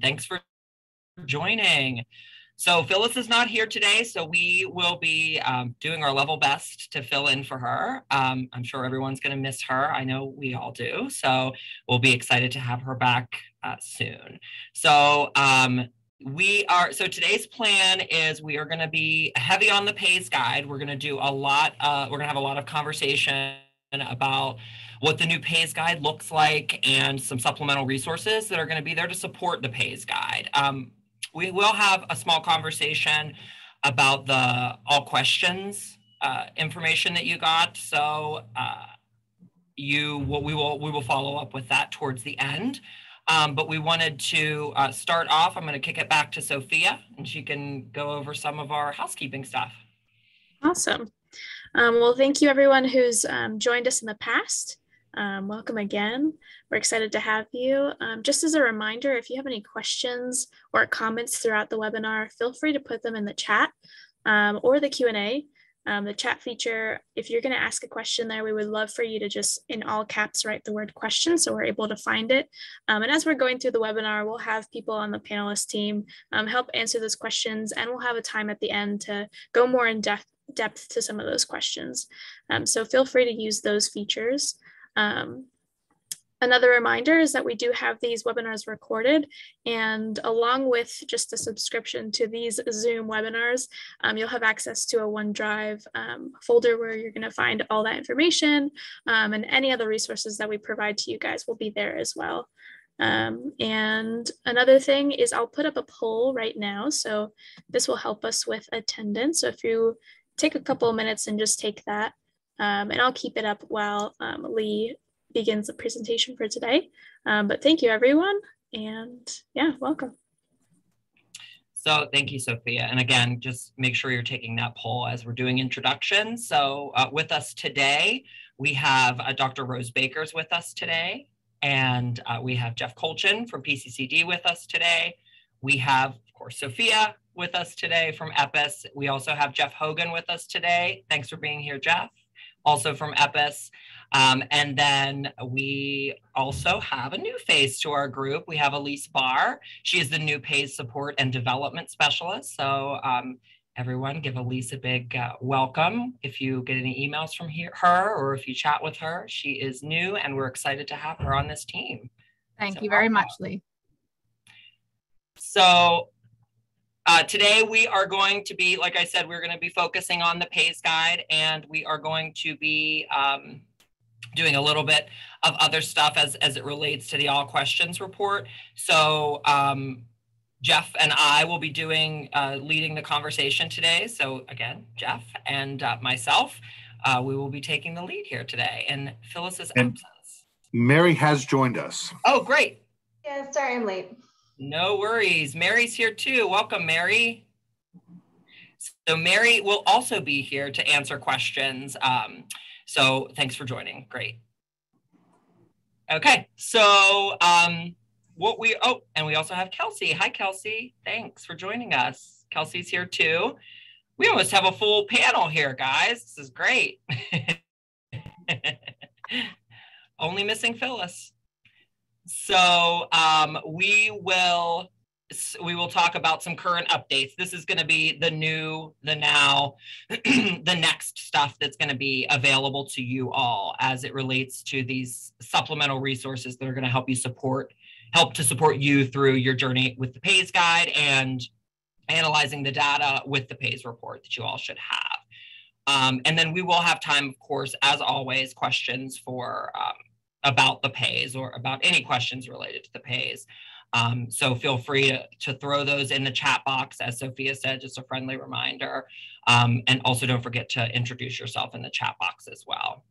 Thanks for joining. So Phyllis is not here today, so we will be doing our level best to fill in for her. I'm sure everyone's going to miss her. I know we all do. So we'll be excited to have her back soon. So today's plan is we are going to be heavy on the PAYS guide. We're going to do a lot. We're going to have a lot of conversation about what the new PAYS guide looks like and some supplemental resources that are going to be there to support the PAYS guide. We will have a small conversation about the all questions information that you got. So we will follow up with that towards the end. But we wanted to start off. I'm going to kick it back to Sophia, and she can go over some of our housekeeping stuff. Awesome. Well, thank you everyone who's joined us in the past. Welcome again. We're excited to have you. Just as a reminder, if you have any questions or comments throughout the webinar, feel free to put them in the chat or the Q&A. The chat feature, if you're going to ask a question there, we would love for you to just in all caps write the word question so we're able to find it. And as we're going through the webinar, we'll have people on the panelist team help answer those questions, and we'll have a time at the end to go more in depth to some of those questions. So feel free to use those features. Another reminder is that we do have these webinars recorded, and along with just a subscription to these Zoom webinars, you'll have access to a OneDrive folder where you're going to find all that information, and any other resources that we provide to you guys will be there as well. And another thing is I'll put up a poll right now, so this will help us with attendance. So if you take a couple of minutes and just take that, and I'll keep it up while Lee begins the presentation for today. But thank you everyone, and yeah, welcome. So thank you, Sophia. And again, just make sure you're taking that poll as we're doing introductions. So with us today, we have Dr. Rose Baker's with us today, and we have Geoff Kolchin from PCCD with us today. We have, of course, Sophia with us today from EPIS. We also have Jeff Hogan with us today. Thanks for being here, Jeff. Also from EPIS. And then we also have a new face to our group. We have Elise Barr. She is the new PAYS support and development specialist. So everyone give Elise a big welcome. If you get any emails from her or if you chat with her, she is new and we're excited to have her on this team. Thank you very much, Lee. So today we are going to be, like I said, we're going to be focusing on the PAYS guide, and we are going to be doing a little bit of other stuff as it relates to the all questions report. So Jeff and I will be leading the conversation today. So again, Jeff and myself, we will be taking the lead here today in Phyllis's absence. Mary has joined us. Oh, great. Yeah, sorry I'm late. No worries. Mary's here too. Welcome, Mary. So Mary will also be here to answer questions. So thanks for joining. Great. Okay, so and we also have Kelsey. Hi, Kelsey. Thanks for joining us. Kelsey's here too. We almost have a full panel here, guys. This is great. Only missing Phyllis. So we will talk about some current updates. This is going to be the next stuff that's going to be available to you all as it relates to these supplemental resources that are going to help to support you through your journey with the PAYS guide and analyzing the data with the PAYS report that you all should have. And then we will have time, of course, as always, questions for about the PAYS or about any questions related to the PAYS. So feel free to throw those in the chat box, as Sophia said, just a friendly reminder. And also don't forget to introduce yourself in the chat box as well.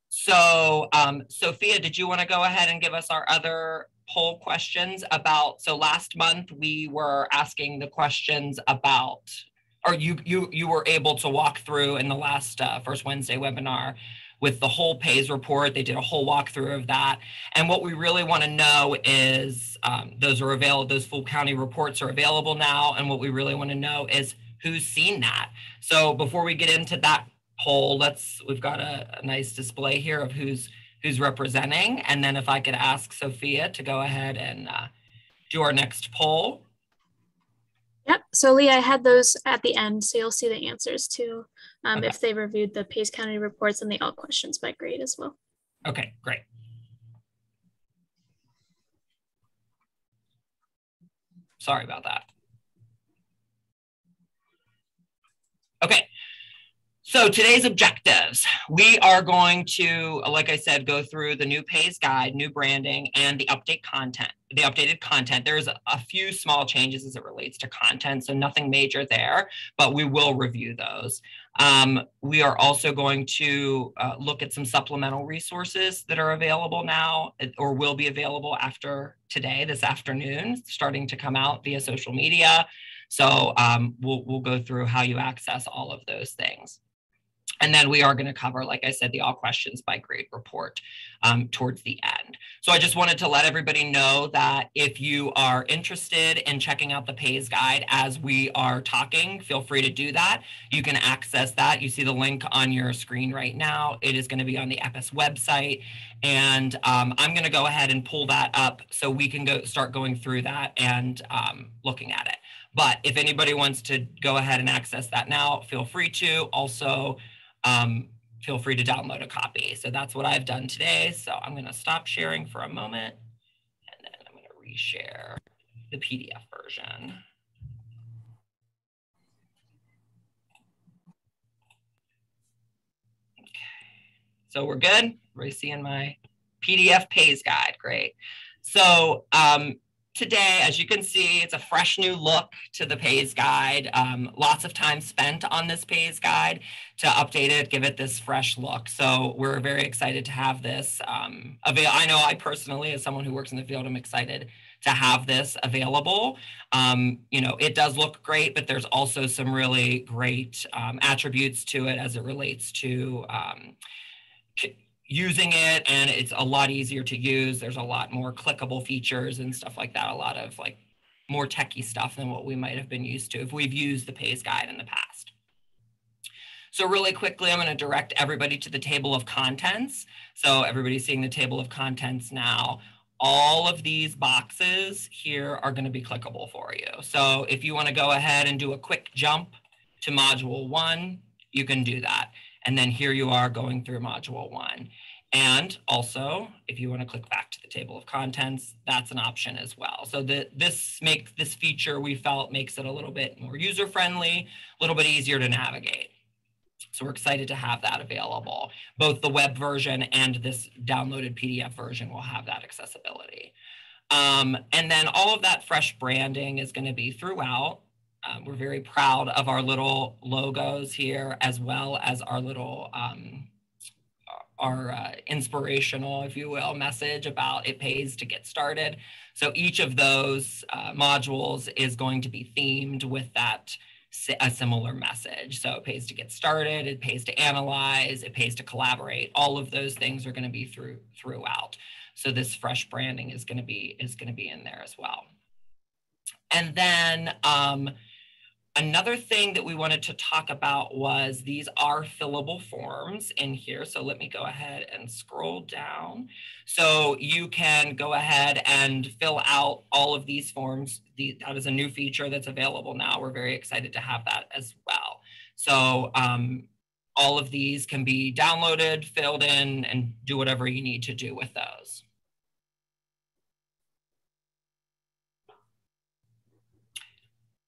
So Sophia, did you want to go ahead and give us our other poll questions about, so last month we were asking the questions about, or you were able to walk through in the last first Wednesday webinar with the whole PAYS report. They did a whole walkthrough of that. And what we really want to know is those are available, those full county reports are available now. And what we really want to know is who's seen that. So before we get into that poll, we've got a nice display here of who's who's representing. And then if I could ask Sophia to go ahead and do our next poll. Yep. So Lee, I had those at the end, so you'll see the answers too, Okay. if they reviewed the Pays County reports and the all questions by grade as well. Okay, great. Sorry about that. Okay. So today's objectives, we are going to, like I said, go through the new Pays guide, new branding, and the updated content. There's a few small changes as it relates to content, so nothing major there, but we will review those. We are also going to look at some supplemental resources that are available now or will be available after today, this afternoon, starting to come out via social media. So we'll go through how you access all of those things. And then we are going to cover, like I said, the all questions by grade report towards the end. So I just wanted to let everybody know that if you are interested in checking out the Pays guide as we are talking, feel free to do that. You can access that. You see the link on your screen right now. It is going to be on the EPIS website. And I'm going to go ahead and pull that up so we can start going through that and looking at it. But if anybody wants to go ahead and access that now, feel free to. Also, feel free to download a copy. So that's what I've done today. So I'm going to stop sharing for a moment, and then I'm going to reshare the PDF version. Okay, so we're good. Everybody seeing my PDF Pays guide? Great. So today, as you can see, it's a fresh new look to the Pays guide. Lots of time spent on this Pays guide to update it, give it this fresh look. So we're very excited to have this available. I know I personally, as someone who works in the field, I'm excited to have this available. You know, it does look great, but there's also some really great attributes to it as it relates to using it, and it's a lot easier to use. There's a lot more clickable features and stuff like that, a lot of like more techie stuff than what we might have been used to if we've used the Pays guide in the past. So really quickly, I'm going to direct everybody to the table of contents. So everybody's seeing the table of contents now. All of these boxes here are going to be clickable for you. So if you want to go ahead and do a quick jump to module 1, you can do that. And then here you are going through module 1. And also, if you want to click back to the table of contents, that's an option as well. So this feature, we felt, makes it a little bit more user-friendly, a little bit easier to navigate. So we're excited to have that available. Both the web version and this downloaded PDF version will have that accessibility. And then all of that fresh branding is going to be throughout. We're very proud of our little logos here, as well as our little, inspirational, if you will, message about it pays to get started. So each of those modules is going to be themed with a similar message. So it pays to get started, it pays to analyze, it pays to collaborate. All of those things are going to be throughout. So this fresh branding is going to be in there as well. And then another thing that we wanted to talk about was these are fillable forms in here. So let me go ahead and scroll down. So you can go ahead and fill out all of these forms. That is a new feature that's available now. We're very excited to have that as well. So all of these can be downloaded, filled in, and do whatever you need to do with those.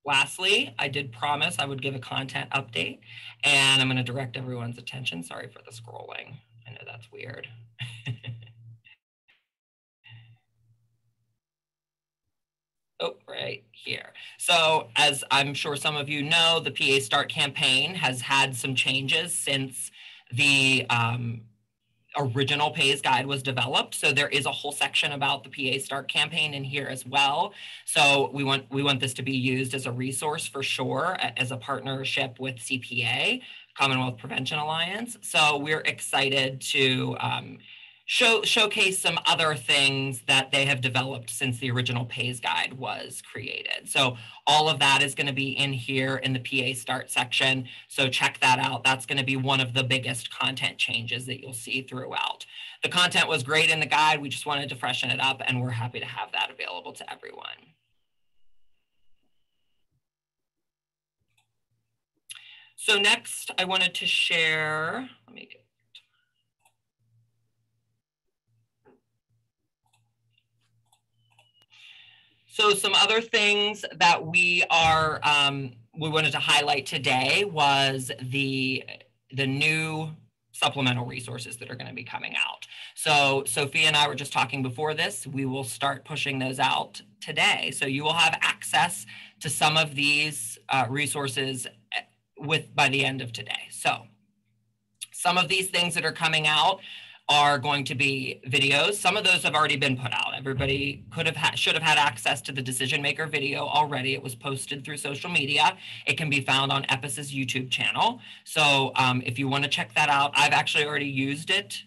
Lastly, I did promise I would give a content update, and I'm going to direct everyone's attention. Sorry for the scrolling. I know that's weird. Oh, right here. So as I'm sure some of you know, the PA Start campaign has had some changes since the original Pays guide was developed. So there is a whole section about the PA Start campaign in here as well. So we want this to be used as a resource for sure, as a partnership with CPA, Commonwealth Prevention Alliance. So we're excited to showcase some other things that they have developed since the original PAYS guide was created. So all of that is going to be in here in the PA Start section. So check that out. That's going to be one of the biggest content changes that you'll see throughout. The content was great in the guide. We just wanted to freshen it up, and we're happy to have that available to everyone. So next, I wanted to share, let me get So some other things that we wanted to highlight today was the new supplemental resources that are going to be coming out. So Sophia and I were just talking before this. We will start pushing those out today. So you will have access to some of these resources by the end of today. So some of these things that are coming out are going to be videos. Some of those have already been put out. Everybody should have had access to the Decision Maker video already. It was posted through social media. It can be found on EPIS's YouTube channel. So if you want to check that out, I've actually already used it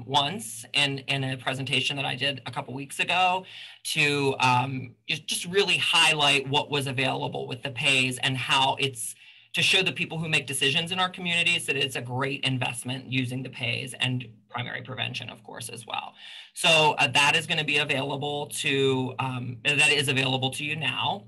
once in a presentation that I did a couple weeks ago to just really highlight what was available with the PAYS and how it's to show the people who make decisions in our communities that it's a great investment using the PAYS and primary prevention, of course, as well. So that is going to be available to, you now.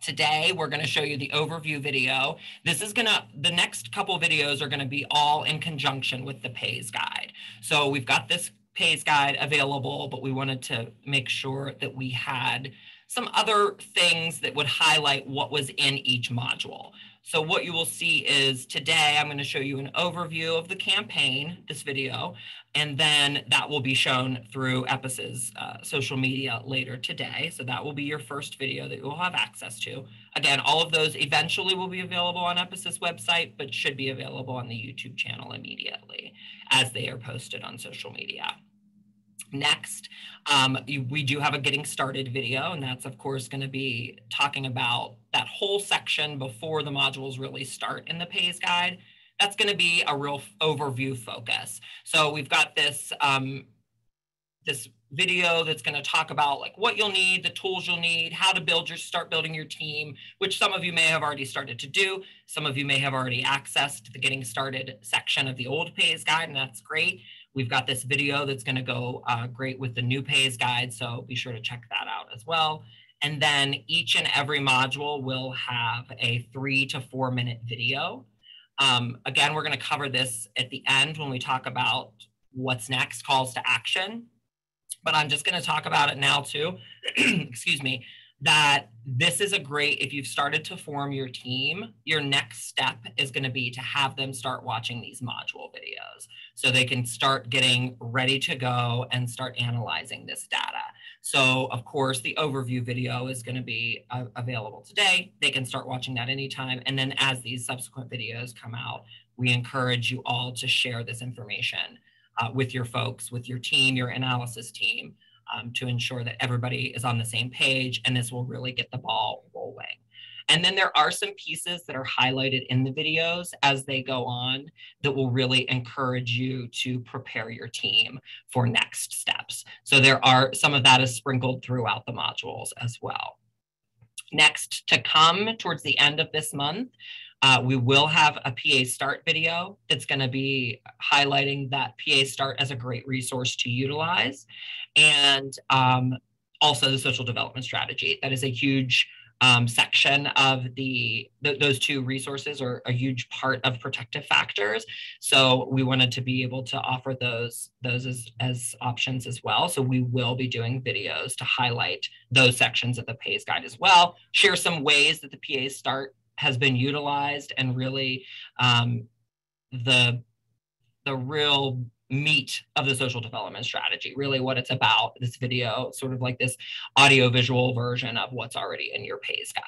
Today, we're going to show you the overview video. The next couple videos are going to be all in conjunction with the PAYS guide. So we've got this PAYS guide available, but we wanted to make sure that we had some other things that would highlight what was in each module. So what you will see is today, I'm going to show you an overview of the campaign, this video, and then that will be shown through EPIS's social media later today. So that will be your first video that you will have access to. Again, all of those eventually will be available on EPIS's website, but should be available on the YouTube channel immediately as they are posted on social media. Next, we do have a getting started video, and that's of course going to be talking about that whole section before the modules really start in the PAYS guide. That's going to be a real overview focus. So we've got this this video that's going to talk about like what you'll need, the tools you'll need, how to start building your team, which some of you may have already started to do. Some of you may have already accessed the getting started section of the old PAYS guide, and that's great. We've got this video that's going to go great with the new PAYS guide, so be sure to check that out as well. And then each and every module will have a 3 to 4 minute video. Again, we're going to cover this at the end when we talk about what's next, calls to action. But I'm just going to talk about it now too, excuse me, that this is if you've started to form your team, your next step is going to be to have them start watching these module videos so they can start getting ready to go and start analyzing this data. So of course, the overview video is going to be available today. They can start watching that anytime. And then as these subsequent videos come out, we encourage you all to share this information with your folks, with your team, your analysis team, to ensure that everybody is on the same page, and this will really get the ball rolling. And then there are some pieces that are highlighted in the videos as they go on that will really encourage you to prepare your team for next steps. So some of that is sprinkled throughout the modules as well. Next to come towards the end of this month, we will have a PA Start video that's going to be highlighting that PA Start as a great resource to utilize. And also the social development strategy. That is a huge section of those two resources are a huge part of protective factors. So we wanted to be able to offer those as options as well. So we will be doing videos to highlight those sections of the PAYS guide as well, share some ways that the PA Start has been utilized, and really the real meat of the social development strategy, really what it's about, this video, sort of like this audio visual version of what's already in your PAYS guide.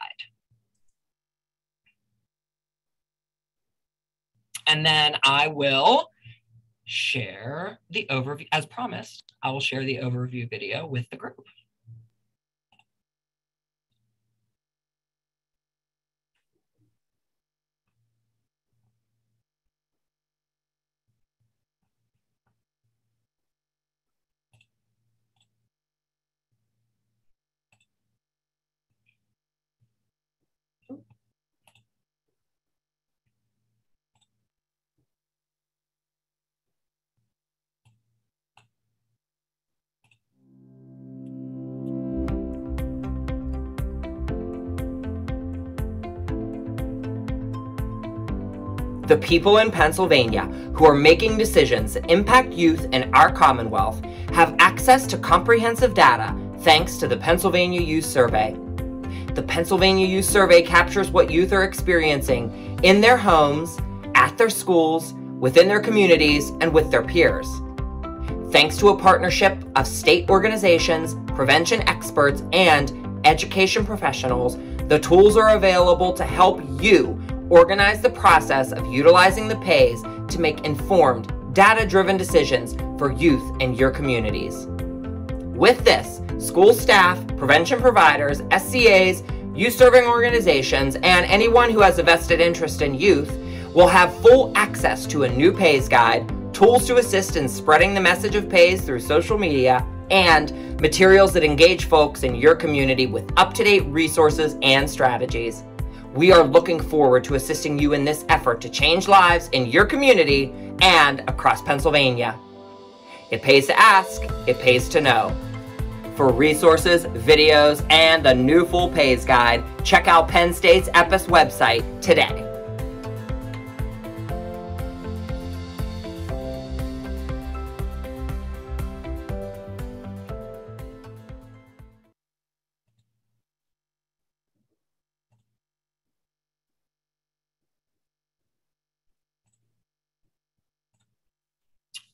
And then I will share the overview, as promised, I will share the overview video with the group. The people in Pennsylvania who are making decisions that impact youth in our Commonwealth have access to comprehensive data thanks to the Pennsylvania Youth Survey. The Pennsylvania Youth Survey captures what youth are experiencing in their homes, at their schools, within their communities, and with their peers. Thanks to a partnership of state organizations, prevention experts, and education professionals, the tools are available to help you organize the process of utilizing the PAYS to make informed, data-driven decisions for youth in your communities. With this, school staff, prevention providers, SCAs, youth-serving organizations, and anyone who has a vested interest in youth will have full access to a new PAYS guide, tools to assist in spreading the message of PAYS through social media, and materials that engage folks in your community with up-to-date resources and strategies. We are looking forward to assisting you in this effort to change lives in your community and across Pennsylvania. It pays to ask, it pays to know. For resources, videos, and the new full PAYS guide, check out Penn State's EPIS website today.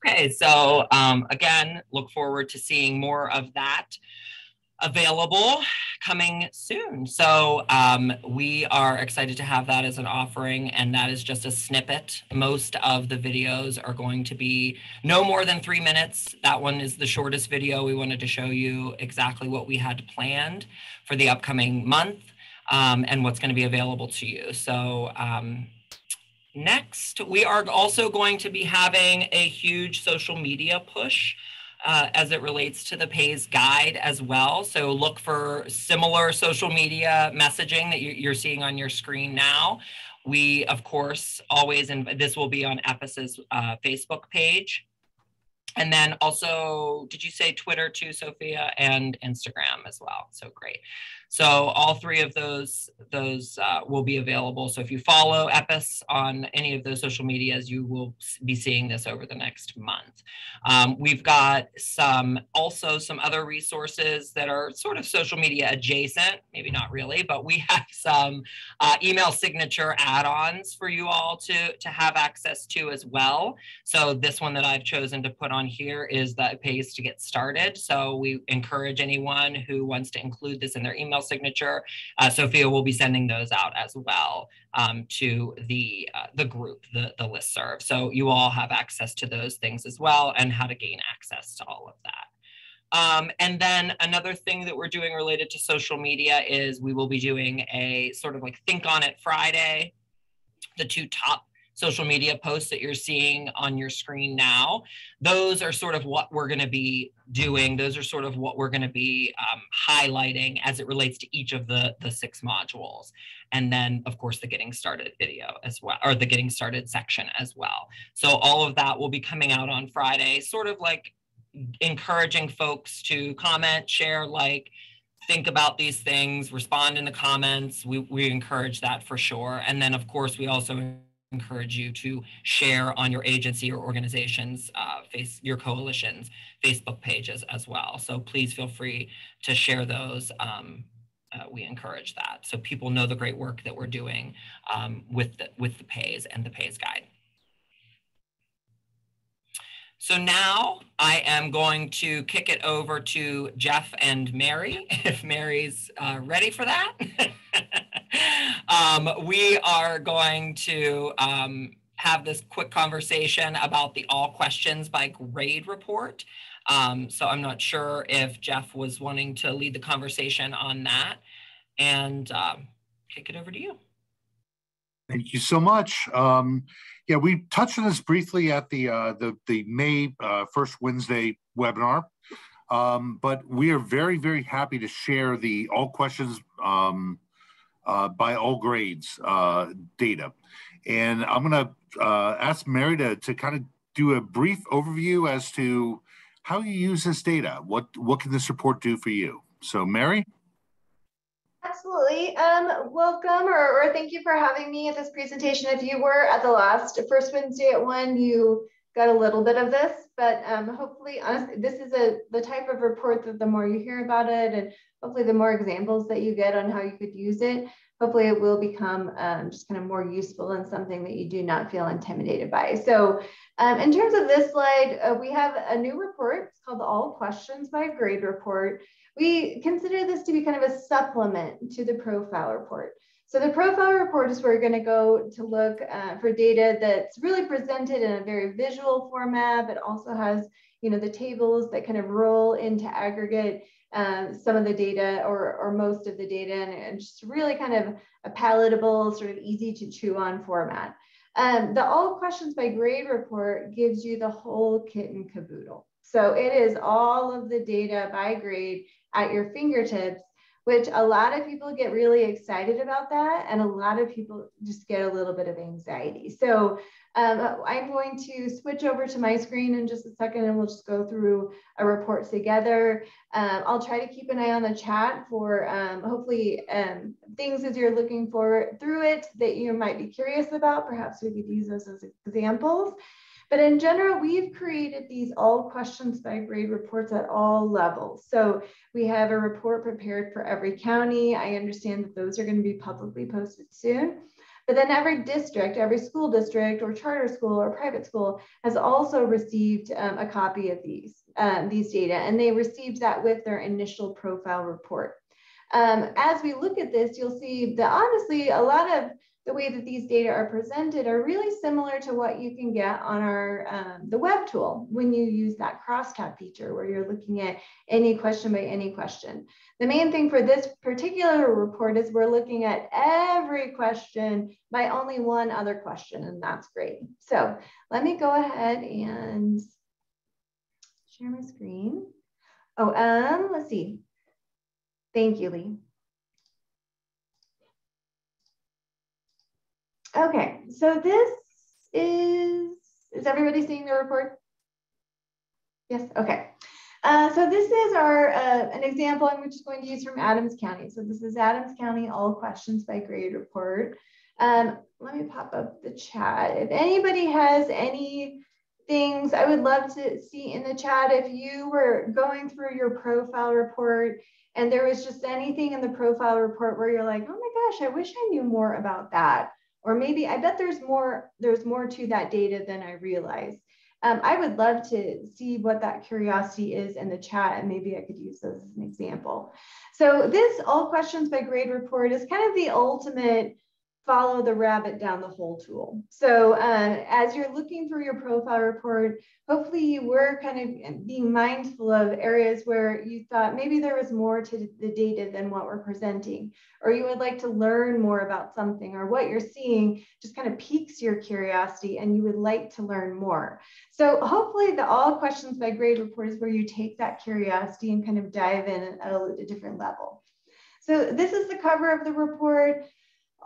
Okay, so again, look forward to seeing more of that available coming soon. So we are excited to have that as an offering, and that is just a snippet. Most of the videos are going to be no more than 3 minutes. That one is the shortest video. We wanted to show you exactly what we had planned for the upcoming month and what's going to be available to you. So next, we are also going to be having a huge social media push as it relates to the PAYS guide as well. So look for similar social media messaging that you're seeing on your screen now. We, of course, always, this will be on EPIS's Facebook page. And then also, did you say Twitter too, Sophia, and Instagram as well? So great. So all three of those will be available. So if you follow EPIS on any of those social medias, you will be seeing this over the next month. We've got also some other resources that are sort of social media adjacent, maybe not really, but we have some email signature add-ons for you all to have access to as well. So this one that I've chosen to put on here is the PAYS to get started. So we encourage anyone who wants to include this in their email signature. Sophia will be sending those out as well to the group, the listserv. So you all have access to those things as well and how to gain access to all of that. And then another thing that we're doing related to social media is we will be doing a sort of like Think On It Friday. The two top social media posts that you're seeing on your screen now, those are sort of what we're going to be doing. Those are sort of what we're going to be highlighting as it relates to each of the 6 modules. And then, of course, the Getting Started video as well, or the Getting Started section as well. So all of that will be coming out on Friday, sort of like encouraging folks to comment, share, like, think about these things, respond in the comments. We encourage that for sure. And then, of course, we also encourage you to share on your agency or organization's your coalition's Facebook pages as well. So please feel free to share those. We encourage that so people know the great work that we're doing with the PAYS and the PAYS guide. So now I am going to kick it over to Geoff and Mary, if Mary's ready for that. We are going to have this quick conversation about the all questions by grade report. So I'm not sure if Geoff was wanting to lead the conversation on that, and kick it over to you. Thank you so much. Yeah, we touched on this briefly at the May first Wednesday webinar, but we are very, very happy to share the all questions by all grades data. And I'm going to ask Mary to kind of do a brief overview as to how you use this data. What can this report do for you? So Mary? Absolutely. Welcome or thank you for having me at this presentation. If you were at the first Wednesday at 1, you got a little bit of this, but hopefully, honestly, this is the type of report that the more you hear about it and hopefully the more examples that you get on how you could use it, hopefully it will become just kind of more useful and something that you do not feel intimidated by. So in terms of this slide, we have a new report. It's called the All Questions by Grade report. We consider this to be kind of a supplement to the profile report. So the profile report is where we're going to go to look for data that's really presented in a very visual format, but also has, you know, the tables that kind of roll into aggregate some of the data or most of the data, and just really kind of a palatable, sort of easy to chew on format. The All Questions by Grade report gives you the whole kit and caboodle. So it is all of the data by grade at your fingertips, which a lot of people get really excited about that. And a lot of people just get a little bit of anxiety. So I'm going to switch over to my screen in just a second and we'll just go through a report together. I'll try to keep an eye on the chat for hopefully things as you're looking through it that you might be curious about. Perhaps we could use those as examples. But in general, we've created these All Questions by Grade reports at all levels. So we have a report prepared for every county. I understand that those are going to be publicly posted soon. But then every district, every school district or charter school or private school has also received a copy of these data, and they received that with their initial profile report. As we look at this, you'll see that honestly, a lot of the way that these data are presented are really similar to what you can get on our the web tool when you use that crosstab feature where you're looking at any question by any question. The main thing for this particular report is we're looking at every question by only one other question, and that's great. So let me go ahead and share my screen. Oh, let's see. Thank you, Lee. Okay, so this is everybody seeing the report? Yes, okay. So this is our, an example I'm just going to use from Adams County. So this is Adams County All Questions by Grade report. Let me pop up the chat. If anybody has any things I would love to see in the chat, if you were going through your profile report and there was just anything in the profile report where you're like, oh my gosh, I wish I knew more about that. Or maybe I bet there's more to that data than I realized. I would love to see what that curiosity is in the chat, and maybe I could use those as an example. So this All Questions by Grade report is kind of the ultimate follow the rabbit down the hole tool. So as you're looking through your profile report, hopefully you were kind of being mindful of areas where you thought maybe there was more to the data than what we're presenting, or you would like to learn more about something, or what you're seeing just kind of piques your curiosity and you would like to learn more. So hopefully the All Questions by Grade report is where you take that curiosity and kind of dive in at a different level. So this is the cover of the report.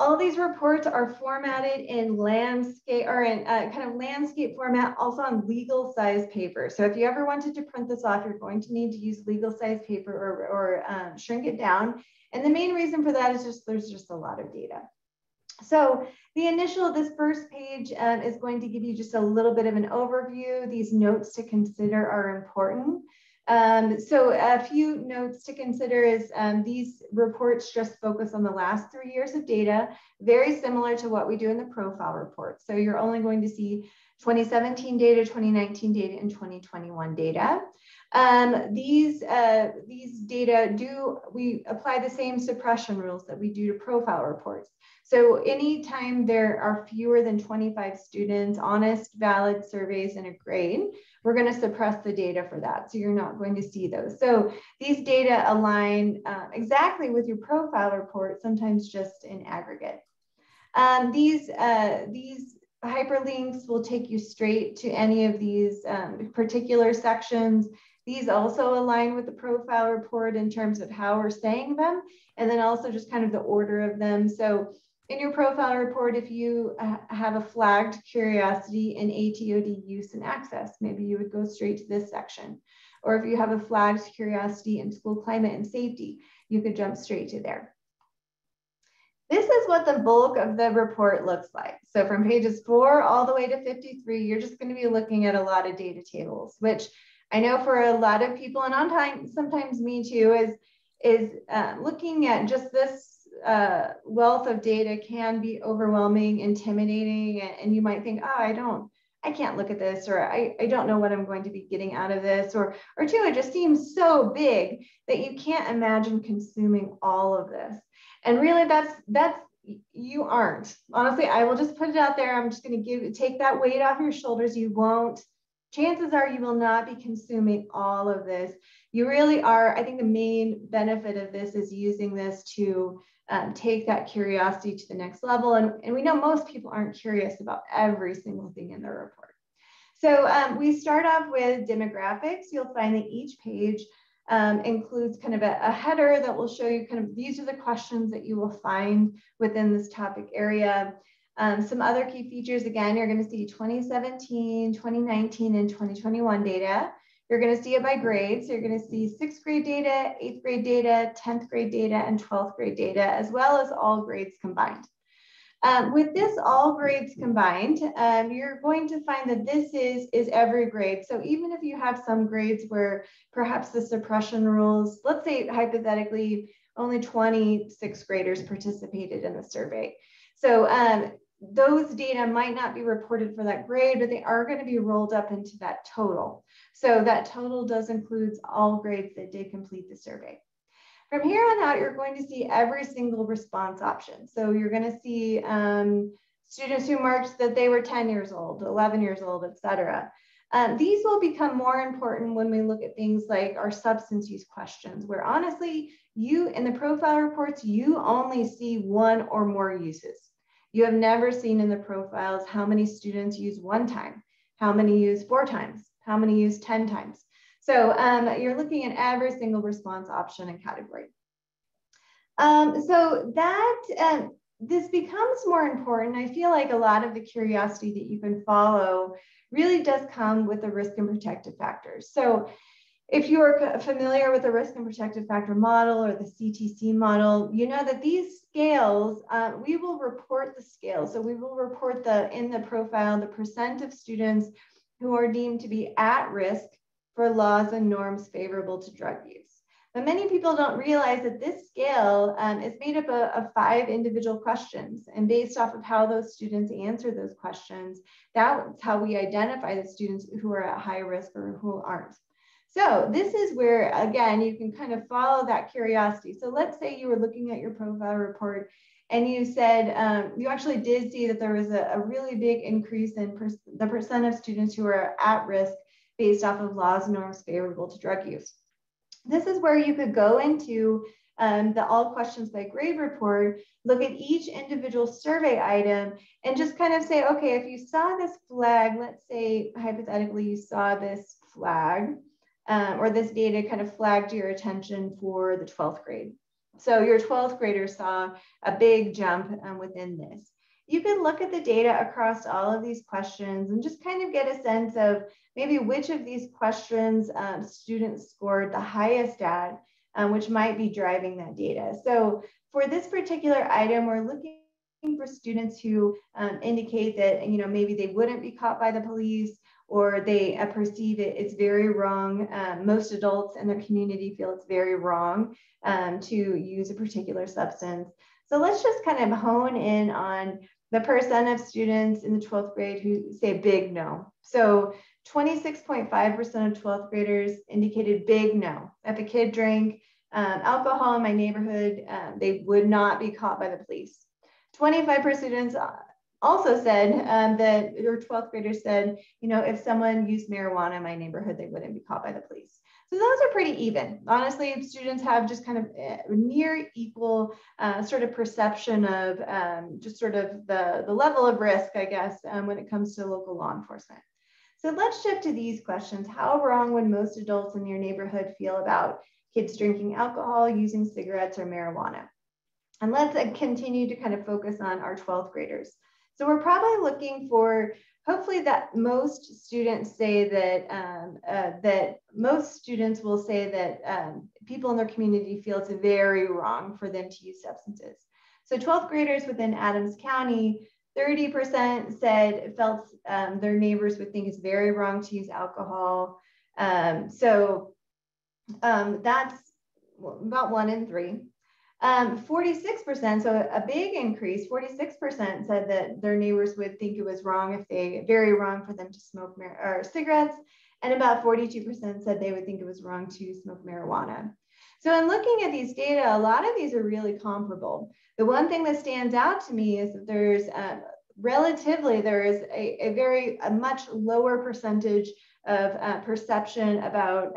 All these reports are formatted in landscape or in kind of landscape format, also on legal size paper. So if you ever wanted to print this off, you're going to need to use legal size paper or shrink it down. And the main reason for that is just there's just a lot of data. So this first page is going to give you just a little bit of an overview. These notes to consider are important. So a few notes to consider is these reports just focus on the last 3 years of data, very similar to what we do in the profile report. So you're only going to see 2017 data, 2019 data, and 2021 data. These data we apply the same suppression rules that we do to profile reports. So anytime there are fewer than 25 students, honest, valid surveys in a grade, we're going to suppress the data for that. So you're not going to see those. So these data align exactly with your profile report, sometimes just in aggregate. These hyperlinks will take you straight to any of these particular sections. These also align with the profile report in terms of how we're saying them, and then also just kind of the order of them. So in your profile report, if you have a flagged curiosity in ATOD use and access, maybe you would go straight to this section. Or if you have a flagged curiosity in school climate and safety, you could jump straight to there. This is what the bulk of the report looks like. So from pages 4 all the way to 53, you're just going to be looking at a lot of data tables, which I know for a lot of people, and sometimes me too, is looking at just this wealth of data can be overwhelming, intimidating, and you might think, oh, I can't look at this, or I don't know what I'm going to be getting out of this, or two, it just seems so big that you can't imagine consuming all of this. And really that's you aren't. Honestly, I will just put it out there. I'm just going to take that weight off your shoulders. You won't. Chances are you will not be consuming all of this. You really are. I think the main benefit of this is using this to take that curiosity to the next level. And we know most people aren't curious about every single thing in their report. So we start off with demographics. You'll find that each page includes kind of a header that will show you kind of these are the questions that you will find within this topic area. Some other key features, again, you're going to see 2017, 2019, and 2021 data. You're going to see it by grade. So you're going to see 6th grade data, 8th grade data, 10th grade data, and 12th grade data, as well as all grades combined. With this all grades combined, you're going to find that this is every grade. So even if you have some grades where perhaps the suppression rules, let's say hypothetically, only 26 graders participated in the survey. So those data might not be reported for that grade, but they are going to be rolled up into that total. So that total does include all grades that did complete the survey. From here on out, you're going to see every single response option. So you're going to see students who marked that they were 10 years old, 11 years old, etc. These will become more important when we look at things like our substance use questions, where honestly, you in the profile reports, you only see one or more uses. You have never seen in the profiles how many students use 1 time, how many use 4 times, how many use 10 times. So you're looking at every single response option and category. So that this becomes more important. I feel like a lot of the curiosity that you can follow really does come with the risk and protective factors. So if you are familiar with the risk and protective factor model or the CTC model, you know that these scales, we will report the scales. So we will report in the profile, the percent of students who are deemed to be at risk for laws and norms favorable to drug use. But many people don't realize that this scale is made up of 5 individual questions. And based off of how those students answer those questions, that's how we identify the students who are at high risk or who aren't. So this is where, again, you can kind of follow that curiosity. So let's say you were looking at your profile report and you said, you actually did see that there was a really big increase in the percent of students who are at risk based off of laws and norms favorable to drug use. This is where you could go into the all questions by grade report, look at each individual survey item and just kind of say, okay, if you saw this flag, let's say hypothetically you saw this flag or this data kind of flagged your attention for the 12th grade. So your 12th graders saw a big jump within this. You can look at the data across all of these questions and just kind of get a sense of maybe which of these questions students scored the highest at, which might be driving that data. So for this particular item, we're looking for students who indicate that, you know, maybe they wouldn't be caught by the police or they perceive it's very wrong. Most adults in their community feel it's very wrong to use a particular substance. So let's just kind of hone in on the percent of students in the 12th grade who say big no. So 26.5% of 12th graders indicated big no. If a kid drank alcohol in my neighborhood, they would not be caught by the police. 25% students also said that, or 12th graders said, you know, if someone used marijuana in my neighborhood, they wouldn't be caught by the police. So those are pretty even. Honestly, students have just kind of near equal sort of perception of just sort of the level of risk, I guess, when it comes to local law enforcement. So let's shift to these questions. How wrong would most adults in your neighborhood feel about kids drinking alcohol, using cigarettes, or marijuana? And let's continue to kind of focus on our 12th graders. So we're probably looking for, hopefully that most students say that, most students will say that people in their community feel it's very wrong for them to use substances. So 12th graders within Adams County, 30% felt their neighbors would think it's very wrong to use alcohol. That's about 1 in 3. 46%, so a big increase, 46% said that their neighbors would think it was wrong very wrong for them to smoke cigarettes. And about 42% said they would think it was wrong to smoke marijuana. So in looking at these data, a lot of these are really comparable. The one thing that stands out to me is that there's a much lower percentage of perception about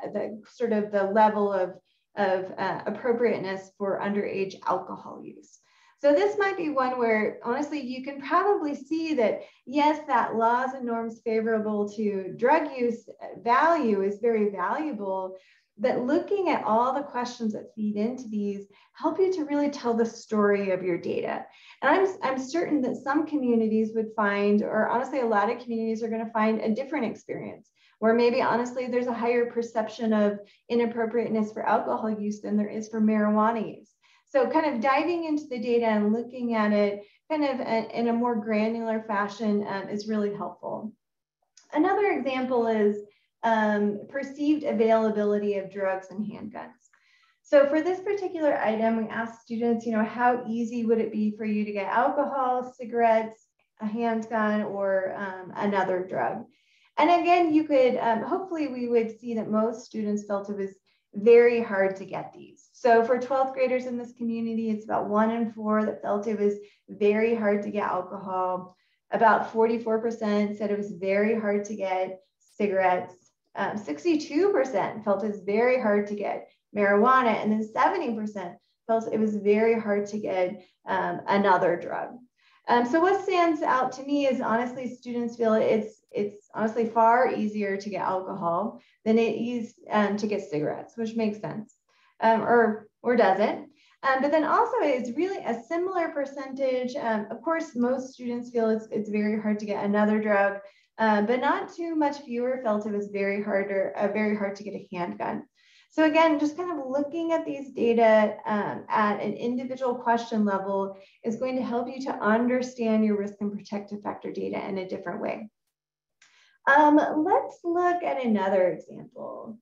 the level of appropriateness for underage alcohol use. So this might be one where honestly you can probably see that yes, that laws and norms favorable to drug use value is very valuable, but looking at all the questions that feed into these help you to really tell the story of your data. And I'm certain that some communities would find, or honestly a lot of communities are going to find a different experience, where maybe honestly there's a higher perception of inappropriateness for alcohol use than there is for marijuana use. So kind of diving into the data and looking at it kind of in a more granular fashion is really helpful. Another example is perceived availability of drugs and handguns. So for this particular item, we asked students, how easy would it be for you to get alcohol, cigarettes, a handgun, or another drug? And again, you could, hopefully we would see that most students felt it was very hard to get these. So for 12th graders in this community, it's about 1 in 4 that felt it was very hard to get alcohol. About 44% said it was very hard to get cigarettes. 62% felt it was very hard to get marijuana, and then 70% felt it was very hard to get another drug. So what stands out to me is honestly students feel it's honestly far easier to get alcohol than it is to get cigarettes, which makes sense, or does it? But then also it's really a similar percentage. Of course, most students feel it's very hard to get another drug, but not too much fewer felt it was very hard to get a handgun. So again, just kind of looking at these data at an individual question level is going to help you to understand your risk and protective factor data in a different way. Let's look at another example.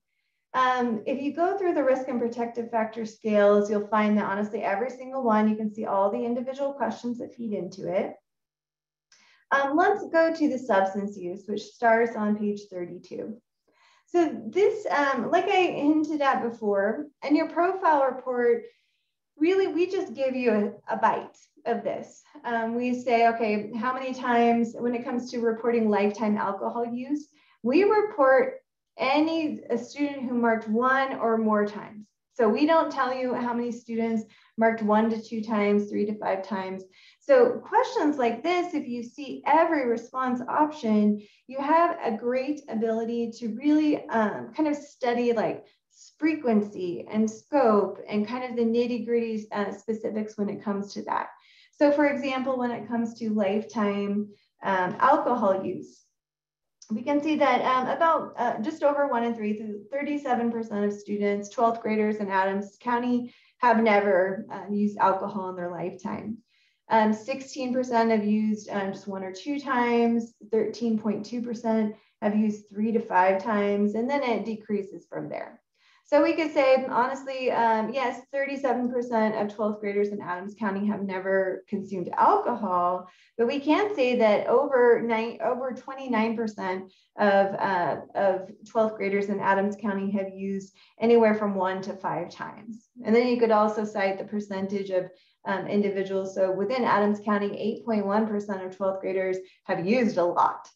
If you go through the risk and protective factor scales, you'll find that honestly, every single one, you can see all the individual questions that feed into it. Let's go to the substance use, which starts on page 32. So this, like I hinted at before, in your profile report, really, we just give you a bite of this. We say, okay, how many times, when it comes to reporting lifetime alcohol use, we report a student who marked 1 or more times. So we don't tell you how many students marked 1 to 2 times, 3 to 5 times. So questions like this, if you see every response option, you have a great ability to really kind of study like frequency and scope and kind of the nitty-gritty specifics when it comes to that. So for example, when it comes to lifetime alcohol use, we can see that about just over 1 in 3, 37% of students, 12th graders in Adams County, have never used alcohol in their lifetime. 16% have used just 1 or 2 times, 13.2% have used 3 to 5 times, and then it decreases from there. So we could say, honestly, yes, 37% of 12th graders in Adams County have never consumed alcohol, but we can say that over 29% of 12th graders in Adams County have used anywhere from 1 to 5 times. And then you could also cite the percentage of individuals. So within Adams County, 8.1% of 12th graders have used a lot.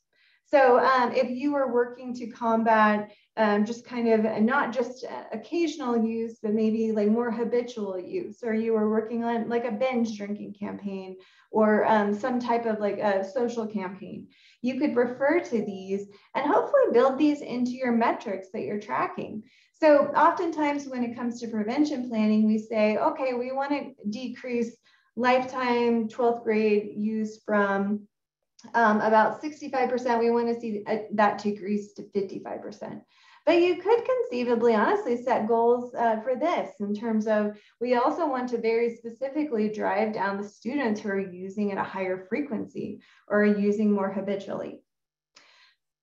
So if you were working to combat just kind of not just occasional use, but maybe like more habitual use, or you were working on like a binge drinking campaign or some type of like a social campaign, you could refer to these and hopefully build these into your metrics that you're tracking. So oftentimes when it comes to prevention planning, we say, okay, we want to decrease lifetime 12th grade use from about 65%. We want to see that decrease to 55%. But you could conceivably, honestly, set goals for this in terms of, we also want to very specifically drive down the students who are using at a higher frequency or are using more habitually.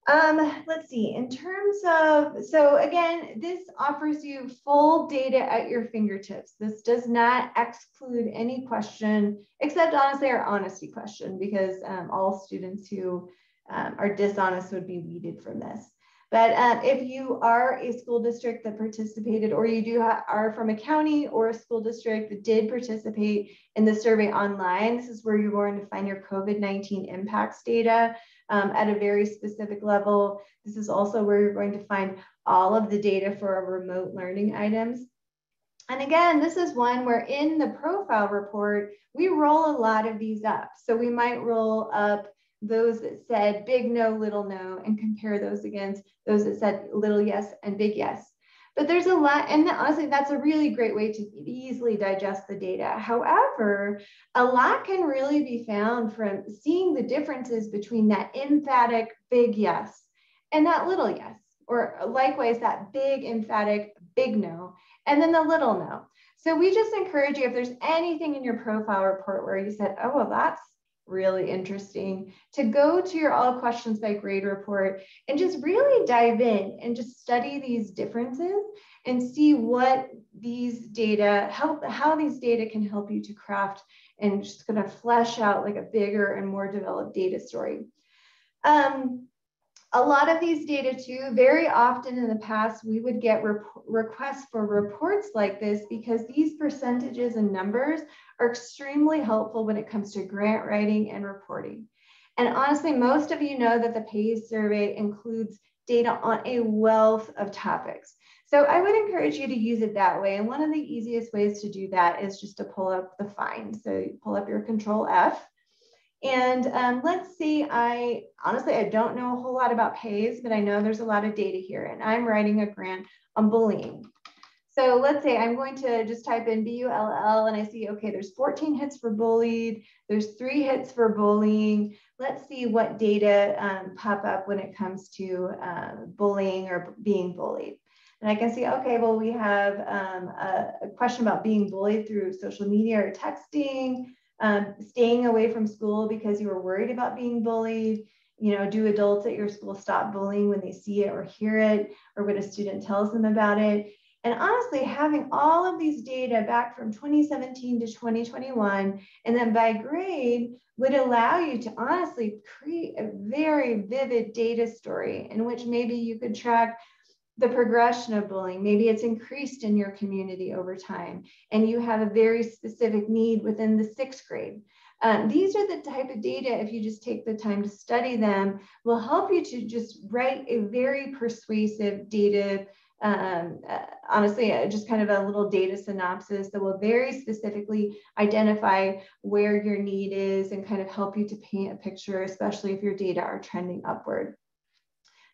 Let's see, in terms of, so again, this offers you full data at your fingertips. This does not exclude any question, except honestly our honesty question, because all students who are dishonest would be weeded from this. But if you are a school district that participated, or you are from a county or a school district that did participate in the survey online, this is where you're going to find your COVID-19 impacts data at a very specific level. This is also where you're going to find all of the data for our remote learning items. And again, this is one where in the profile report, we roll a lot of these up. So we might roll up those that said big no, little no, and compare those against those that said little yes and big yes. But there's a lot, and honestly, that's a really great way to easily digest the data. However, a lot can really be found from seeing the differences between that emphatic big yes and that little yes, or likewise that big emphatic big no, and then the little no. So we just encourage you, if there's anything in your profile report where you said, oh, well, that's really interesting, to go to your all questions by grade report and just really dive in and just study these differences and see what these data how these data can help you to craft and just kind of flesh out like a bigger and more developed data story. A lot of these data too, very often in the past, we would get requests for reports like this because these percentages and numbers are extremely helpful when it comes to grant writing and reporting. And honestly, most of you know that the PAYS survey includes data on a wealth of topics. So I would encourage you to use it that way. And one of the easiest ways to do that is just to pull up the find. So you pull up your Control F. And let's see, honestly, I don't know a whole lot about PAYS, but I know there's a lot of data here, and I'm writing a grant on bullying. So let's say I'm going to just type in BULL, and I see, okay, there's 14 hits for bullied, there's 3 hits for bullying. Let's see what data pop up when it comes to bullying or being bullied. And I can see, okay, well, we have a question about being bullied through social media or texting, staying away from school because you were worried about being bullied. You know, do adults at your school stop bullying when they see it or hear it, or when a student tells them about it? And honestly, having all of these data back from 2017 to 2021, and then by grade, would allow you to honestly create a very vivid data story in which maybe you could track the progression of bullying. Maybe it's increased in your community over time, and you have a very specific need within the 6th grade. These are the type of data, if you just take the time to study them, will help you to just write a very persuasive data, honestly, just kind of a little data synopsis that will very specifically identify where your need is and kind of help you to paint a picture, especially if your data are trending upward.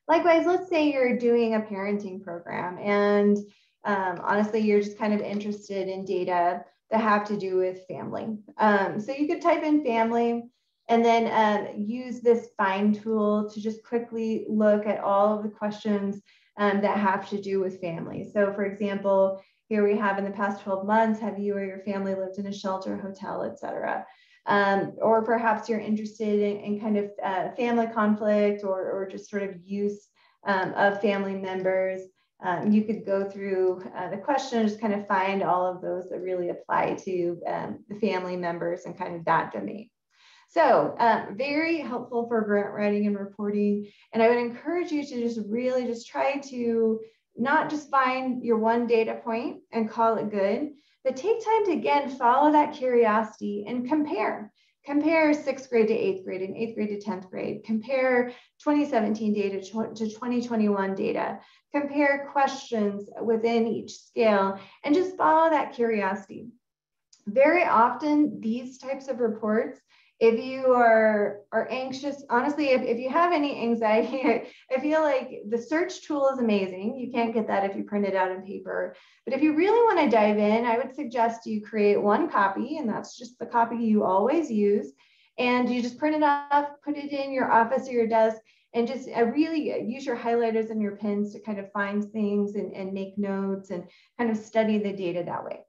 Likewise, let's say you're doing a parenting program and honestly, you're just kind of interested in data that have to do with family. So you could type in family and then use this find tool to just quickly look at all of the questions that have to do with family. So for example, here we have in the past 12 months, have you or your family lived in a shelter, hotel, etc.? Or perhaps you're interested in kind of family conflict or just sort of use of family members. You could go through the question, just kind of find all of those that really apply to the family members and kind of that domain. So very helpful for grant writing and reporting. And I would encourage you to just really just try to not just find your one data point and call it good, but take time to, again, follow that curiosity and compare. Compare 6th grade to 8th grade and 8th grade to 10th grade. Compare 2017 data to 2021 data. Compare questions within each scale and just follow that curiosity. Very often, these types of reports If you are anxious, honestly, if you have any anxiety, I feel like the search tool is amazing. You can't get that if you print it out on paper. But if you really want to dive in, I would suggest you create one copy, and that's just the copy you always use. And you just print it off, put it in your office or your desk, and just really use your highlighters and your pens to kind of find things and make notes and kind of study the data that way.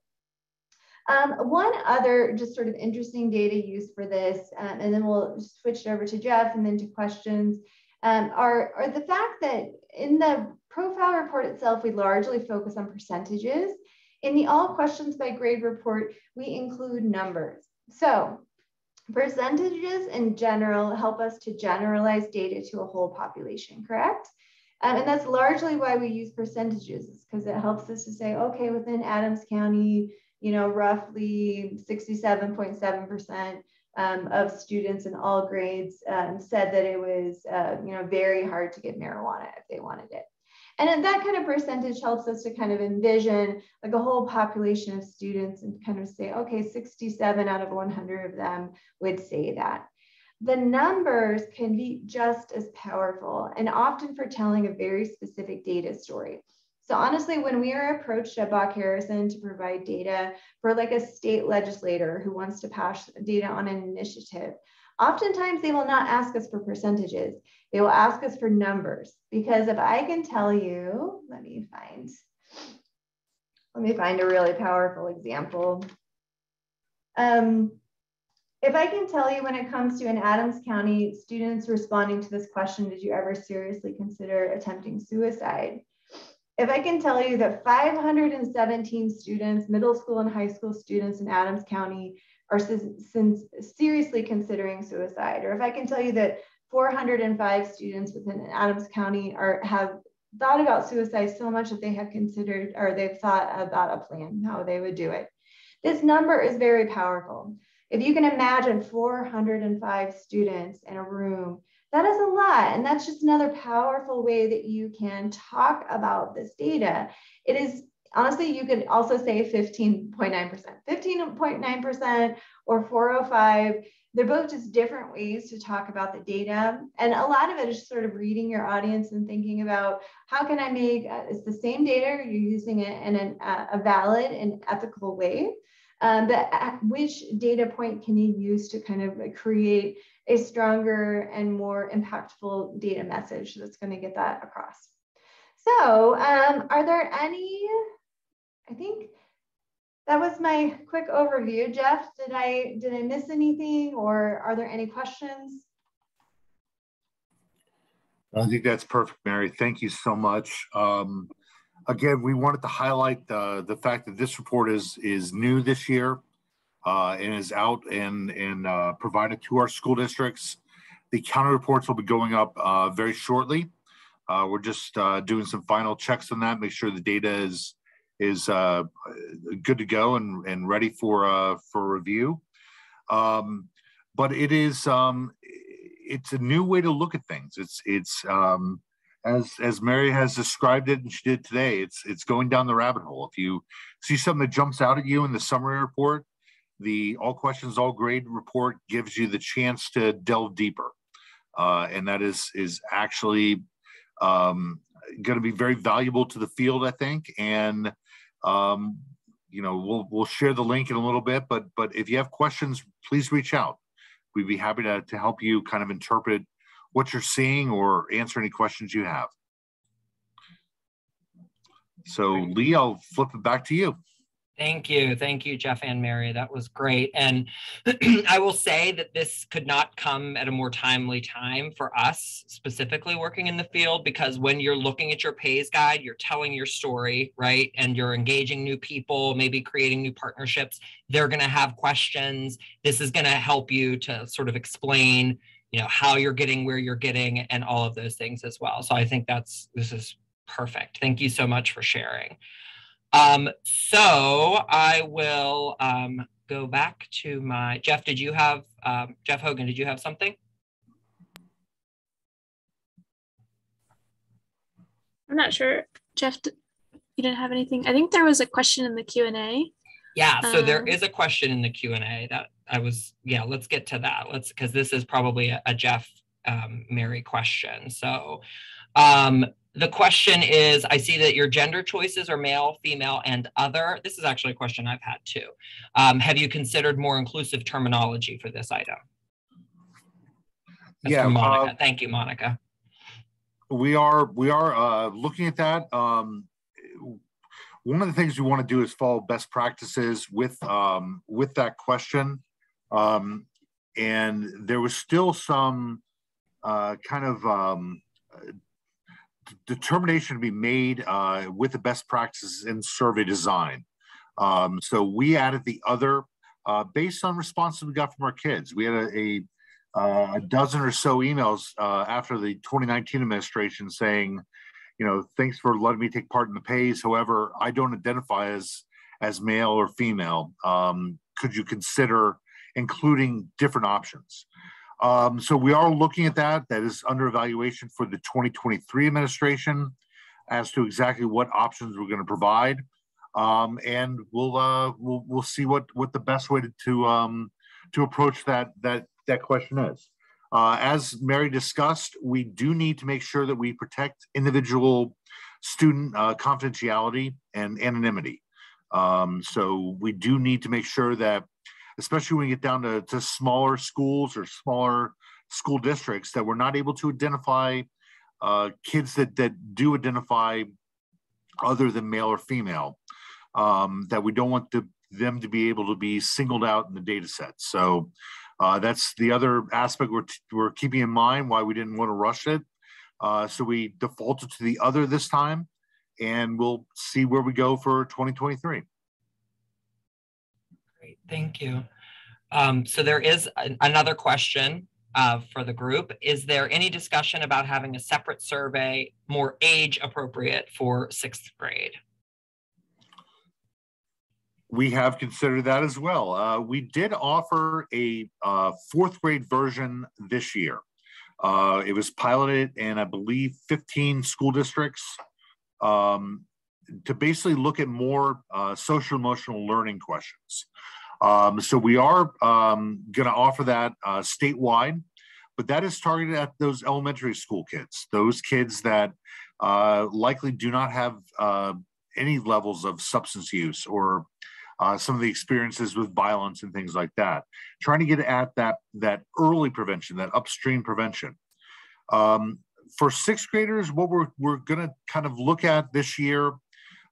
One other just sort of interesting data use for this, and then we'll switch it over to Geoff and then to questions, are the fact that in the profile report itself, we largely focus on percentages. In the all questions by grade report, we include numbers. So percentages in general help us to generalize data to a whole population, correct? And that's largely why we use percentages, because it helps us to say, okay, within Adams County, you know, roughly 67.7% of students in all grades said that it was, you know, very hard to get marijuana if they wanted it. And that kind of percentage helps us to kind of envision like a whole population of students and kind of say, okay, 67 out of 100 of them would say that. The numbers can be just as powerful and often for telling a very specific data story. So honestly, when we are approached at Bach Harrison to provide data for like a state legislator who wants to pass data on an initiative, oftentimes they will not ask us for percentages. They will ask us for numbers, because if I can tell you, let me find a really powerful example. If I can tell you when it comes to in Adams County, students responding to this question, did you ever seriously consider attempting suicide? If I can tell you that 517 students, middle school and high school students in Adams County are seriously considering suicide, or if I can tell you that 405 students within Adams County have thought about suicide so much that they have considered, or they've thought about a plan, how they would do it. This number is very powerful. If you can imagine 405 students in a room, that is a lot. And that's just another powerful way that you can talk about this data. It is, honestly, you could also say 15.9%. 15.9% or 405, they're both just different ways to talk about the data. And a lot of it is sort of reading your audience and thinking about how can I make, it's the same data, you're using it in a valid and ethical way. But which data point can you use to kind of create a stronger and more impactful data message that's going to get that across? So are there any, I think that was my quick overview. Geoff, did I miss anything, or are there any questions? I think that's perfect, Mary. Thank you so much. Again, we wanted to highlight the fact that this report is new this year and is out and provided to our school districts. The county reports will be going up very shortly. We're just doing some final checks on that, make sure the data is good to go and ready for review. But it is it's a new way to look at things. It's as Mary has described it, and she did today, it's going down the rabbit hole. If you see something that jumps out at you in the summary report, the all questions, all grade report gives you the chance to delve deeper. And that is actually going to be very valuable to the field, I think. And, you know, we'll share the link in a little bit, but if you have questions, please reach out. We'd be happy to help you kind of interpret what you're seeing or answer any questions you have. So Lee, I'll flip it back to you. Thank you, Geoff and Mary. That was great. And I will say that this could not come at a more timely time for us, specifically working in the field, because when you're looking at your PAYS guide, you're telling your story, right? And you're engaging new people, maybe creating new partnerships. They're going to have questions. This is going to help you to sort of explain, you know, how you're getting where you're getting and all of those things as well. So I think this is perfect. Thank you so much for sharing. So I will go back to my, Geoff, did you have, Geoff Hogan, did you have something? I'm not sure. Geoff, you didn't have anything? I think there was a question in the Q&A. Yeah, so there is a question in the Q&A that let's get to that. Because this is probably a Geoff, Mary question. So the question is, I see that your gender choices are male, female, and other. This is actually a question I've had too. Have you considered more inclusive terminology for this item? That's from Monica. Thank you, Monica. We are looking at that. One of the things we want to do is follow best practices with that question. And there was still some determination to be made with the best practices in survey design. So we added the other based on responses we got from our kids. We had a dozen or so emails after the 2019 administration saying, thanks for letting me take part in the PAYS. However, I don't identify as male or female. Could you consider including different options? So we are looking at that. That is under evaluation for the 2023 administration as to exactly what options we're going to provide. And we'll see what the best way to approach that question is. As Mary discussed, we do need to make sure that we protect individual student confidentiality and anonymity. So we do need to make sure that, especially when we get down to smaller schools or smaller school districts, that we're not able to identify kids that do identify other than male or female, that we don't want them to be able to be singled out in the data set. So that's the other aspect we're keeping in mind, why we didn't want to rush it. So we defaulted to the other this time, and we'll see where we go for 2023. Great, thank you. So there is another question for the group. Is there any discussion about having a separate survey, more age appropriate for 6th grade? We have considered that as well. We did offer a 4th grade version this year. It was piloted in, I believe, 15 school districts to basically look at more social emotional learning questions. So we are going to offer that statewide, but that is targeted at those elementary school kids, those kids that likely do not have any levels of substance use or some of the experiences with violence and things like that. Trying to get at that early prevention, that upstream prevention. For 6th graders, what we're going to kind of look at this year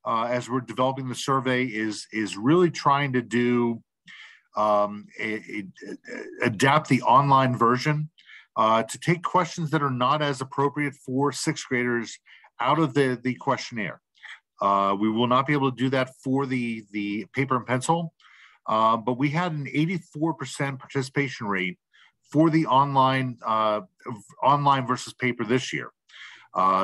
as we're developing the survey is really trying to do adapt the online version to take questions that are not as appropriate for 6th graders out of the questionnaire. We will not be able to do that for the paper and pencil, but we had an 84% participation rate for the online versus paper this year.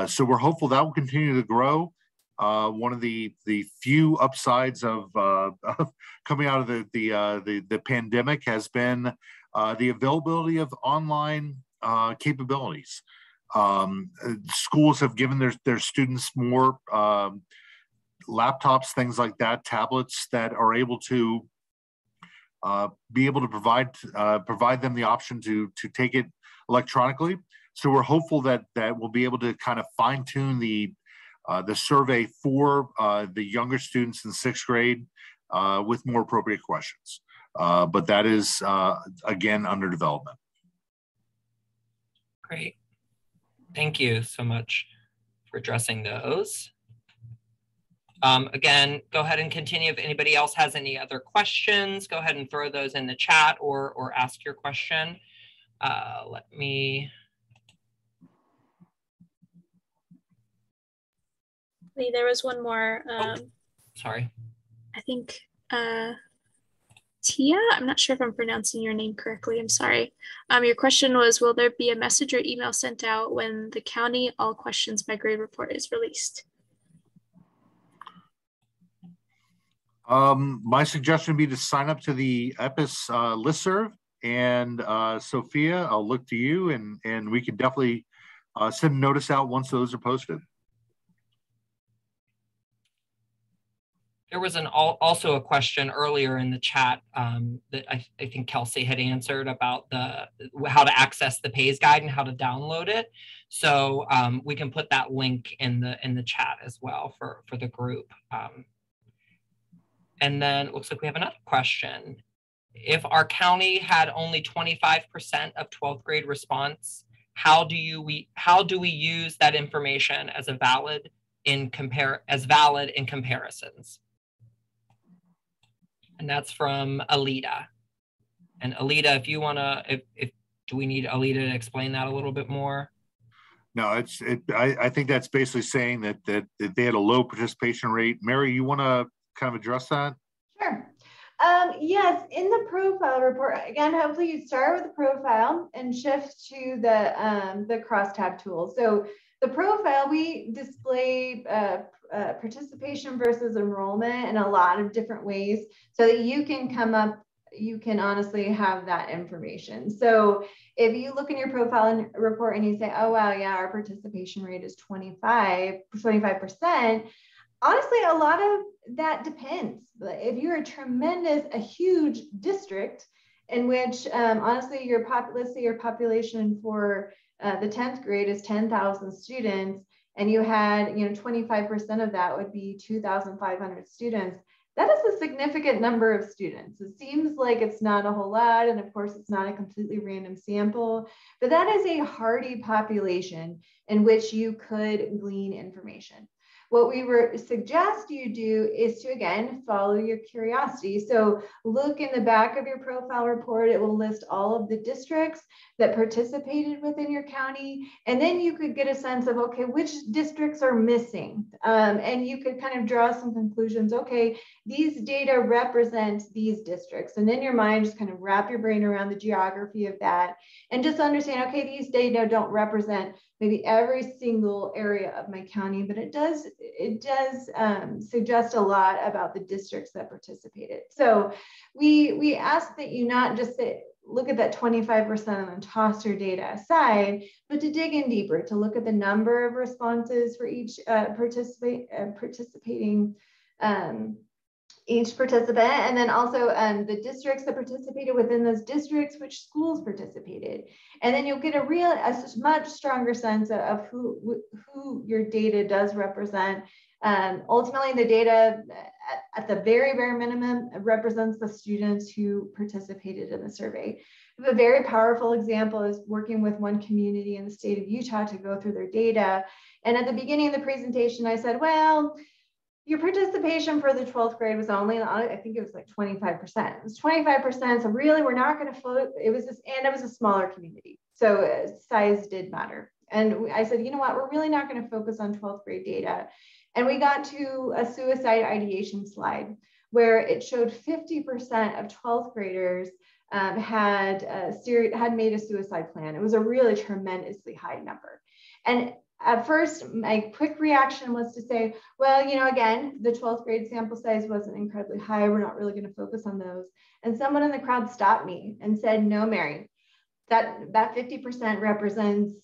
So we're hopeful that will continue to grow. One of the few upsides of coming out of the pandemic has been the availability of online capabilities. Schools have given their students more laptops, things like that, tablets that are able to be able to provide them the option to take it electronically. So we're hopeful that we'll be able to kind of fine tune the survey for the younger students in 6th grade with more appropriate questions. But that is, again, under development. Great. Thank you so much for addressing those. Again, go ahead and continue. If anybody else has any other questions, go ahead and throw those in the chat or ask your question. Let me... There was one more. Sorry. I think Tia, I'm not sure if I'm pronouncing your name correctly. I'm sorry. Your question was, will there be a message or email sent out when the county all questions by grade report is released? My suggestion would be to sign up to the EPIS listserv, and Sophia, I'll look to you, and we can definitely send a notice out once those are posted. There was also a question earlier in the chat that I think Kelsey had answered about how to access the PAYS guide and how to download it. So we can put that link in the chat as well for the group. And then it looks like we have another question. If our county had only 25% of 12th grade response, how do we use that information as valid in comparisons? And that's from Alita. And Alita, if you want to, do we need Alita to explain that a little bit more? No, I think that's basically saying that they had a low participation rate. Mary, you want to kind of address that? Sure. Yes, in the profile report, again, hopefully you start with the profile and shift to the crosstab tool. So the profile, we display participation versus enrollment in a lot of different ways so that you can honestly have that information. So if you look in your profile report and you say, oh, wow, yeah, our participation rate is 25%, honestly, a lot of that depends. If you're a huge district in which, honestly, let's say your population for the 10th grade is 10,000 students, and you had, 25% of that would be 2,500 students. That is a significant number of students. It seems like it's not a whole lot, and of course, it's not a completely random sample, but that is a hardy population in which you could glean information. What we suggest you do is to, again, follow your curiosity. So look in the back of your profile report. It will list all of the districts that participated within your county. And then you could get a sense of, okay, which districts are missing? And you could kind of draw some conclusions. Okay, these data represent these districts. And then your mind just kind of wrap your brain around the geography of that and just understand, okay, these data don't represent maybe every single area of my county, but it does suggest a lot about the districts that participated. So we ask that you not just look at that 25% and then toss your data aside, but to dig in deeper, to look at the number of responses for each each participant, and then also the districts that participated within those districts, which schools participated. And then you'll get a much stronger sense of who your data does represent. Ultimately, the data at the very bare minimum represents the students who participated in the survey. We have a very powerful example is working with one community in the state of Utah to go through their data. And at the beginning of the presentation, I said, well, your participation for the 12th grade was only, I think it was like 25%. It was 25%. So really, we're not going to float. It was a smaller community. So size did matter. And I said, you know what, we're really not going to focus on 12th grade data. And we got to a suicide ideation slide where it showed 50% of 12th graders had made a suicide plan. It was a really tremendously high number. And at first, my quick reaction was to say, well, again, the 12th grade sample size wasn't incredibly high. We're not really going to focus on those. And someone in the crowd stopped me and said, no, Mary, that 50% represents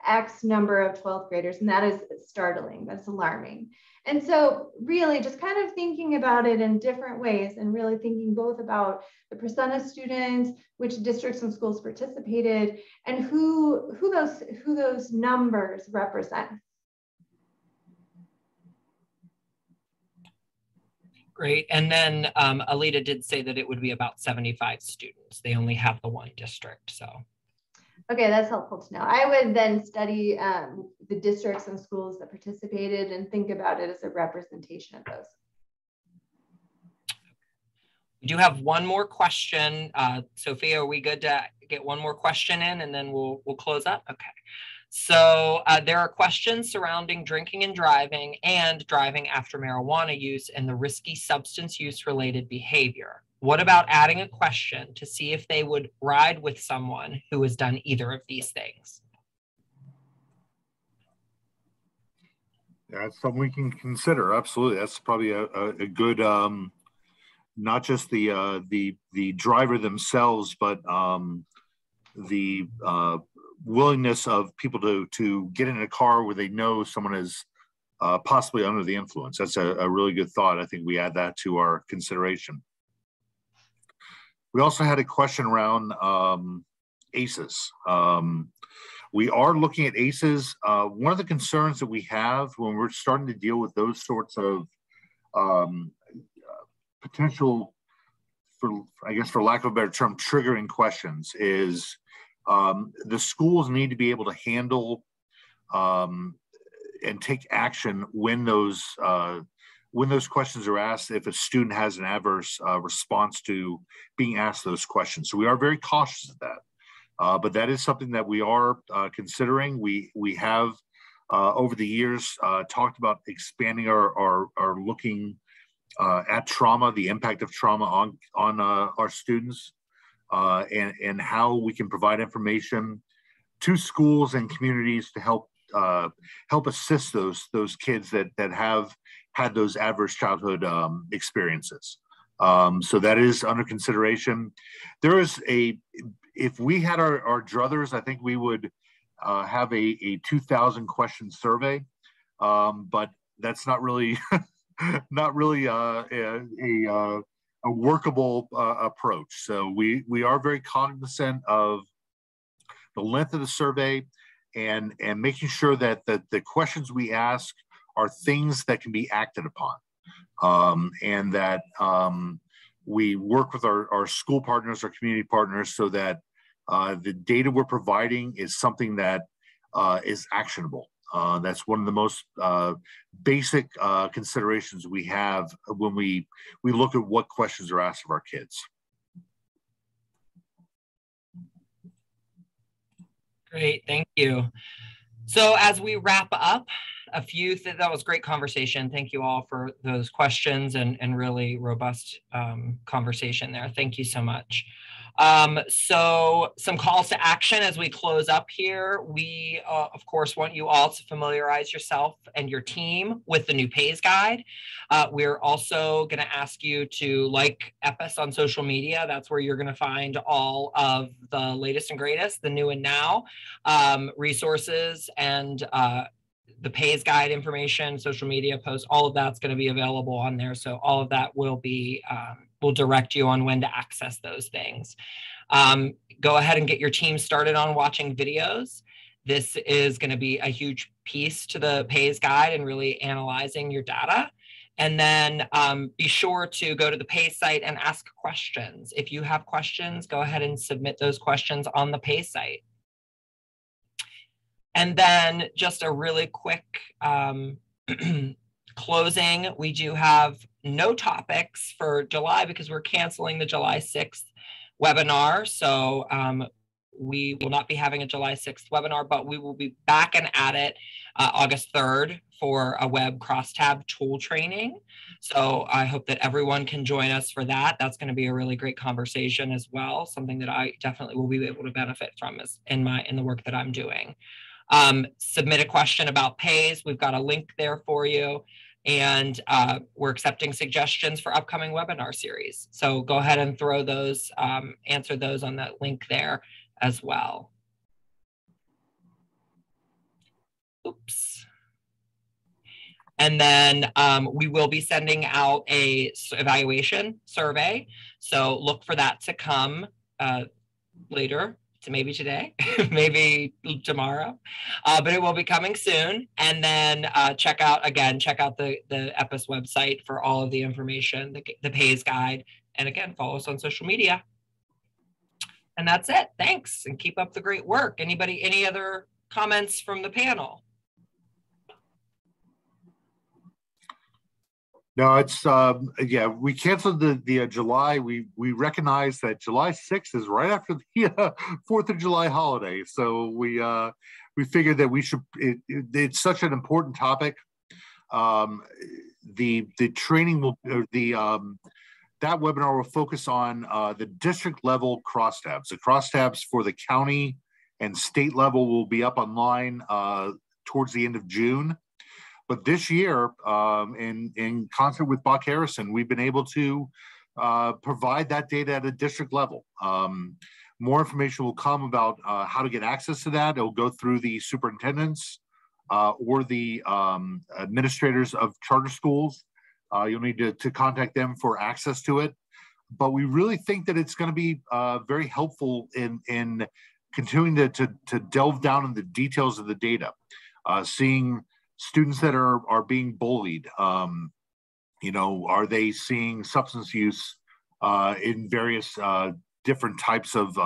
X number of 12th graders. And that is startling. That's alarming. And so really just kind of thinking about it in different ways and really thinking both about the percent of students, which districts and schools participated, and who those numbers represent. Great. And then Alita did say that it would be about 75 students. They only have the one district, so. Okay, that's helpful to know. I would then study the districts and schools that participated and think about it as a representation of those. We do have one more question. Sophia, are we good to get one more question in and then we'll close up? Okay. So there are questions surrounding drinking and driving after marijuana use and the risky substance use related behavior. What about adding a question to see if they would ride with someone who has done either of these things? That's something we can consider. Absolutely. That's probably a good, not just the driver themselves, but the willingness of people to get in a car where they know someone has possibly under the influence. That's a really good thought. I think we add that to our consideration. We also had a question around ACEs. We are looking at ACEs. One of the concerns that we have when we're starting to deal with those sorts of potential, I guess for lack of a better term, triggering questions is the schools need to be able to handle and take action when those questions are asked, if a student has an adverse response to being asked those questions. So we are very cautious of that. But that is something that we are considering. We have over the years talked about expanding our looking at trauma, the impact of trauma on our students, and how we can provide information to schools and communities to help assist those kids that have had those adverse childhood experiences. So that is under consideration. There is if we had our druthers, I think we would have a 2,000 question survey, but that's not really a workable approach. So we are very cognizant of the length of the survey and making sure that the questions we ask are things that can be acted upon, and that we work with our school partners, our community partners, so that the data we're providing is something that is actionable. That's one of the most basic considerations we have when we look at what questions are asked of our kids. Great, thank you. So as we wrap up, that was great conversation. Thank you all for those questions and really robust conversation there. Thank you so much. So some calls to action as we close up here. We, of course, want you all to familiarize yourself and your team with the new PAYS guide. We're also going to ask you to like EPIS on social media. That's where you're going to find all of the latest and greatest, the new and now resources and the PAYS guide information, social media posts, all of that's going to be available on there. So all of that will be, will direct you on when to access those things. Go ahead and get your team started on watching videos. This is going to be a huge piece to the PAYS guide and really analyzing your data. And then be sure to go to the PAYS site and ask questions. If you have questions, go ahead and submit those questions on the PAYS site. And then just a really quick closing. We do have no topics for July because we're canceling the July 6th webinar. So we will not be having a July 6th webinar, but we will be back and at it August 3rd for a web crosstab tool training. So I hope that everyone can join us for that. That's going to be a really great conversation as well. Something that I definitely will be able to benefit from is in the work that I'm doing. Submit a question about PAYS. We've got a link there for you. And we're accepting suggestions for upcoming webinar series. So go ahead and throw those, answer those on that link there as well. Oops. And then we will be sending out a evaluation survey. So look for that to come later. So maybe today, maybe tomorrow, but it will be coming soon. And then check out the EPIS website for all of the information, the PAYS guide. And again, follow us on social media. And that's it. Thanks, and keep up the great work. Anybody, any other comments from the panel? No, it's yeah. We canceled the July. We recognize that July 6th is right after the 4th of July holiday, so we figured that we should. It's such an important topic. The training will that webinar will focus on the district level crosstabs. The crosstabs for the county and state level will be up online towards the end of June. But this year, in concert with Buck Harrison, we've been able to provide that data at a district level. More information will come about how to get access to that. It'll go through the superintendents or the administrators of charter schools. You'll need to contact them for access to it. But we really think that it's going to be very helpful in continuing to delve down in the details of the data, seeing students that are being bullied. Are they seeing substance use in various different types of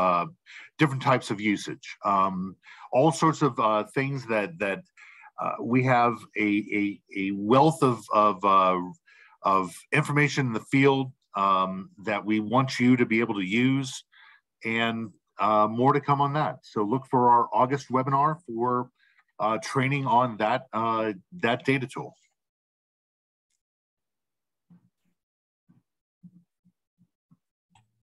usage? All sorts of things that we have a wealth of information in the field that we want you to be able to use, and more to come on that. So look for our August webinar for training on that data tool.